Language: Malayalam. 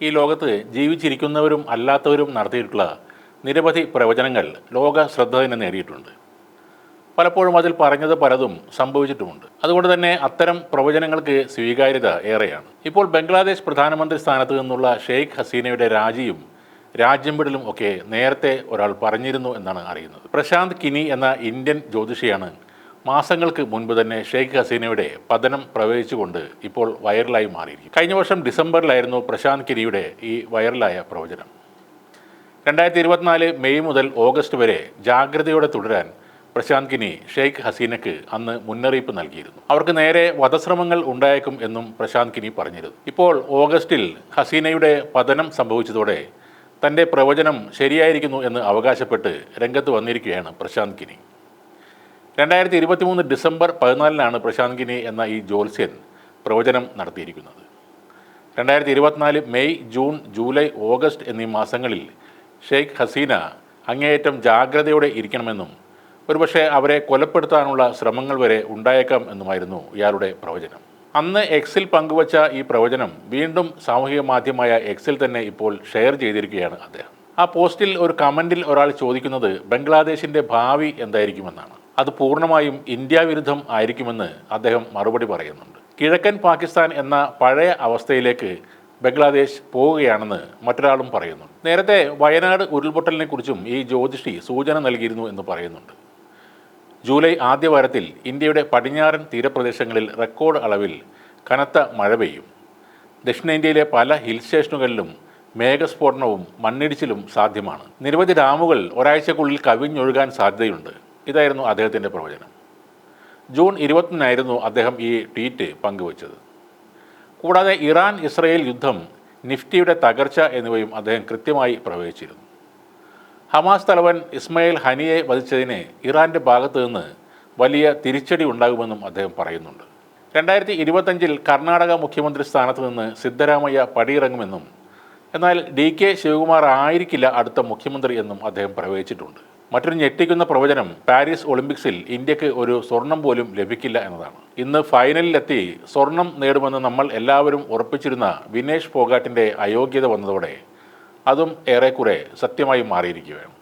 ഈ ലോകത്ത് ജീവിച്ചിരിക്കുന്നവരും അല്ലാത്തവരും നടത്തിയിട്ടുള്ള നിരവധി പ്രവചനങ്ങൾ ലോക ശ്രദ്ധ തന്നെ നേടിയിട്ടുണ്ട്. പലപ്പോഴും അതിൽ പറഞ്ഞത് പലതും സംഭവിച്ചിട്ടുമുണ്ട്. അതുകൊണ്ട് തന്നെ അത്തരം പ്രവചനങ്ങൾക്ക് സ്വീകാര്യത ഏറെയാണ്. ഇപ്പോൾ ബംഗ്ലാദേശ് പ്രധാനമന്ത്രി സ്ഥാനത്ത് നിന്നുള്ള ഷെയ്ഖ് ഹസീനയുടെ രാജിയും രാജ്യം വിടലും ഒക്കെ നേരത്തെ ഒരാൾ പറഞ്ഞിരുന്നു എന്നാണ് അറിയുന്നത്. പ്രശാന്ത് കിനി എന്ന ഇന്ത്യൻ ജ്യോതിഷിയാണ് മാസങ്ങൾക്ക് മുൻപ് തന്നെ ഷെയ്ഖ് ഹസീനയുടെ പതനം പ്രവചിച്ചുകൊണ്ട് ഇപ്പോൾ വൈറലായി മാറിയിരിക്കും. കഴിഞ്ഞ വർഷം ഡിസംബറിലായിരുന്നു പ്രശാന്ത് കിനിയുടെ ഈ വൈറലായ പ്രവചനം. 2024 മെയ് മുതൽ ഓഗസ്റ്റ് വരെ ജാഗ്രതയോടെ തുടരാൻ പ്രശാന്ത് കിനി ഷെയ്ഖ് ഹസീനയ്ക്ക് അന്ന് മുന്നറിയിപ്പ് നൽകിയിരുന്നു. അവർക്ക് നേരെ വധശ്രമങ്ങൾ ഉണ്ടായേക്കും എന്നും പ്രശാന്ത് കിനി പറഞ്ഞിരുന്നു. ഇപ്പോൾ ഓഗസ്റ്റിൽ ഹസീനയുടെ പതനം സംഭവിച്ചതോടെ തൻ്റെ പ്രവചനം ശരിയായിരിക്കുന്നു എന്ന് അവകാശപ്പെട്ട് രംഗത്ത് വന്നിരിക്കുകയാണ് പ്രശാന്ത് കിനി. 2023 ഡിസംബർ 14 പ്രശാന്ത് കിനി എന്ന ഈ ജ്യോത്സ്യൻ പ്രവചനം നടത്തിയിരിക്കുന്നത്. 2024 മെയ്, ജൂൺ, ജൂലൈ, ഓഗസ്റ്റ് എന്നീ മാസങ്ങളിൽ ഷെയ്ഖ് ഹസീന അങ്ങേയറ്റം ജാഗ്രതയോടെ ഇരിക്കണമെന്നും ഒരുപക്ഷെ അവരെ കൊലപ്പെടുത്താനുള്ള ശ്രമങ്ങൾ വരെ ഉണ്ടായേക്കാം എന്നുമായിരുന്നു ഇയാളുടെ പ്രവചനം. അന്ന് എക്സിൽ പങ്കുവച്ച ഈ പ്രവചനം വീണ്ടും സാമൂഹിക മാധ്യമമായ എക്സിൽ തന്നെ ഇപ്പോൾ ഷെയർ ചെയ്തിരിക്കുകയാണ് അദ്ദേഹം. ആ പോസ്റ്റിൽ ഒരു കമൻറ്റിൽ ഒരാൾ ചോദിക്കുന്നത് ബംഗ്ലാദേശിൻ്റെ ഭാവി എന്തായിരിക്കുമെന്നാണ്. അത് പൂർണ്ണമായും ഇന്ത്യ വിരുദ്ധം ആയിരിക്കുമെന്ന് അദ്ദേഹം മറുപടി പറയുന്നുണ്ട്. കിഴക്കൻ പാകിസ്ഥാൻ എന്ന പഴയ അവസ്ഥയിലേക്ക് ബംഗ്ലാദേശ് പോവുകയാണെന്ന് മറ്റൊരാളും പറയുന്നുണ്ട്. നേരത്തെ വയനാട് ഉരുൾപൊട്ടലിനെ കുറിച്ചും ഈ ജ്യോതിഷി സൂചന നൽകിയിരുന്നു എന്ന് പറയുന്നുണ്ട്. ജൂലൈ ആദ്യവാരത്തിൽ ഇന്ത്യയുടെ പടിഞ്ഞാറൻ തീരപ്രദേശങ്ങളിൽ റെക്കോർഡ് അളവിൽ കനത്ത മഴ പെയ്യും. ദക്ഷിണേന്ത്യയിലെ പല ഹിൽ സ്റ്റേഷനുകളിലും മേഘസ്ഫോടനവും മണ്ണിടിച്ചിലും സാധ്യമാണ്. നിരവധി ഡാമുകൾ ഒരാഴ്ചക്കുള്ളിൽ കവിഞ്ഞൊഴുകാൻ സാധ്യതയുണ്ട്. ഇതായിരുന്നു അദ്ദേഹത്തിൻ്റെ പ്രവചനം. ജൂൺ 20 അദ്ദേഹം ഈ ട്വീറ്റ് പങ്കുവച്ചത്. കൂടാതെ ഇറാൻ ഇസ്രയേൽ യുദ്ധം, നിഫ്റ്റിയുടെ തകർച്ച എന്നിവയും അദ്ദേഹം കൃത്യമായി പ്രവചിച്ചിരുന്നു. ഹമാസ് തലവൻ ഇസ്മയിൽ ഹനിയെ വധിച്ചതിന് ഇറാൻ്റെ ഭാഗത്തു നിന്ന് വലിയ തിരിച്ചടി ഉണ്ടാകുമെന്നും അദ്ദേഹം പറയുന്നുണ്ട്. 2025 കർണാടക മുഖ്യമന്ത്രി സ്ഥാനത്ത് നിന്ന് സിദ്ധരാമയ്യ പടിയിറങ്ങുമെന്നും എന്നാൽ DK ശിവകുമാർ ആയിരിക്കില്ല അടുത്ത മുഖ്യമന്ത്രി എന്നും അദ്ദേഹം പ്രവചിച്ചിട്ടുണ്ട്. മറ്റൊരു ഞെട്ടിക്കുന്ന പ്രവചനം പാരീസ് ഒളിമ്പിക്സിൽ ഇന്ത്യക്ക് ഒരു സ്വർണം പോലും ലഭിക്കില്ല എന്നതാണ്. ഇന്ന് ഫൈനലിലെത്തി സ്വർണം നേടുമെന്ന് നമ്മൾ എല്ലാവരും ഉറപ്പിച്ചിരുന്ന വിനേഷ് ഫോഗാട്ടിൻ്റെ അയോഗ്യത വന്നതോടെ അതും ഏറെക്കുറെ സത്യമായി മാറിയിരിക്കുകയാണ്.